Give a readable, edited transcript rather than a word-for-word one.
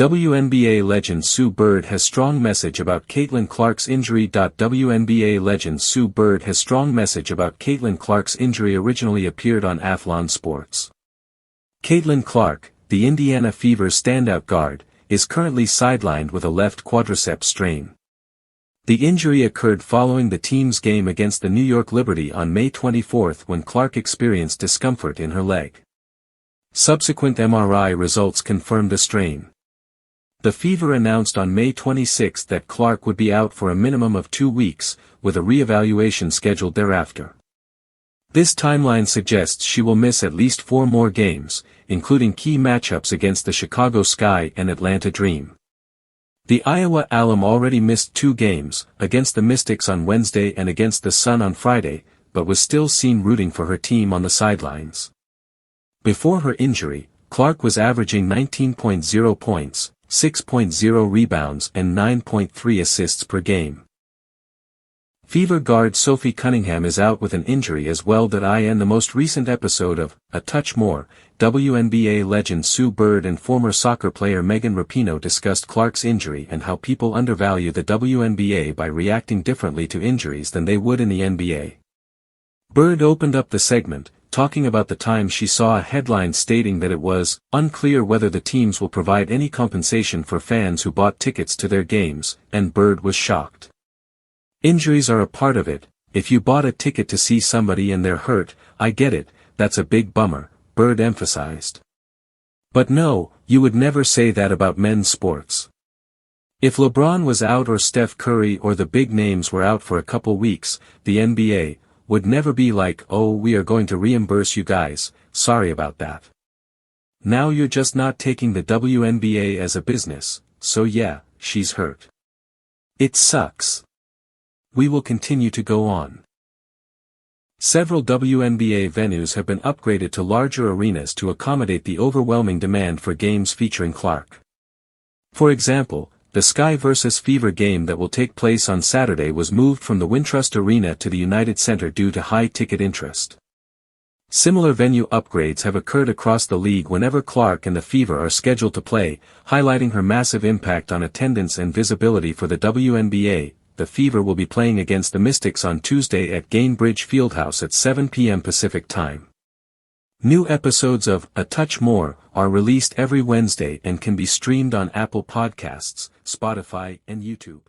WNBA legend Sue Bird has strong message about Caitlin Clark's injury. WNBA legend Sue Bird has strong message about Caitlin Clark's injury originally appeared on Athlon Sports. Caitlin Clark, the Indiana Fever's standout guard, is currently sidelined with a left quadricep strain. The injury occurred following the team's game against the New York Liberty on May 24 when Clark experienced discomfort in her leg. Subsequent MRI results confirmed the strain. The Fever announced on May 26 that Clark would be out for a minimum of 2 weeks, with a re-evaluation scheduled thereafter. This timeline suggests she will miss at least 4 more games, including key matchups against the Chicago Sky and Atlanta Dream. The Iowa alum already missed 2 games, against the Mystics on Wednesday and against the Sun on Friday, but was still seen rooting for her team on the sidelines. Before her injury, Clark was averaging 19.0 points, 6.0 rebounds and 9.3 assists per game. Fever guard Sophie Cunningham is out with an injury as well. In the most recent episode of A Touch More, WNBA legend Sue Bird and former soccer player Megan Rapinoe discussed Clark's injury and how people undervalue the WNBA by reacting differently to injuries than they would in the NBA. Bird opened up the segment, talking about the time she saw a headline stating that it was unclear whether the teams will provide any compensation for fans who bought tickets to their games, and Bird was shocked. Injuries are a part of it. If you bought a ticket to see somebody and they're hurt, I get it, that's a big bummer, Bird emphasized. But no, you would never say that about men's sports. If LeBron was out or Steph Curry or the big names were out for a couple weeks, the NBA would never be like, oh, we are going to reimburse you guys, sorry about that. Now you're just not taking the WNBA as a business, so yeah, she's hurt. It sucks. We will continue to go on. Several WNBA venues have been upgraded to larger arenas to accommodate the overwhelming demand for games featuring Clark. For example, the Sky vs. Fever game that will take place on Saturday was moved from the Wintrust Arena to the United Center due to high ticket interest. Similar venue upgrades have occurred across the league whenever Clark and the Fever are scheduled to play, highlighting her massive impact on attendance and visibility for the WNBA. The Fever will be playing against the Mystics on Tuesday at Gainbridge Fieldhouse at 7 p.m. Pacific Time. New episodes of A Touch More are released every Wednesday and can be streamed on Apple Podcasts, Spotify, and YouTube.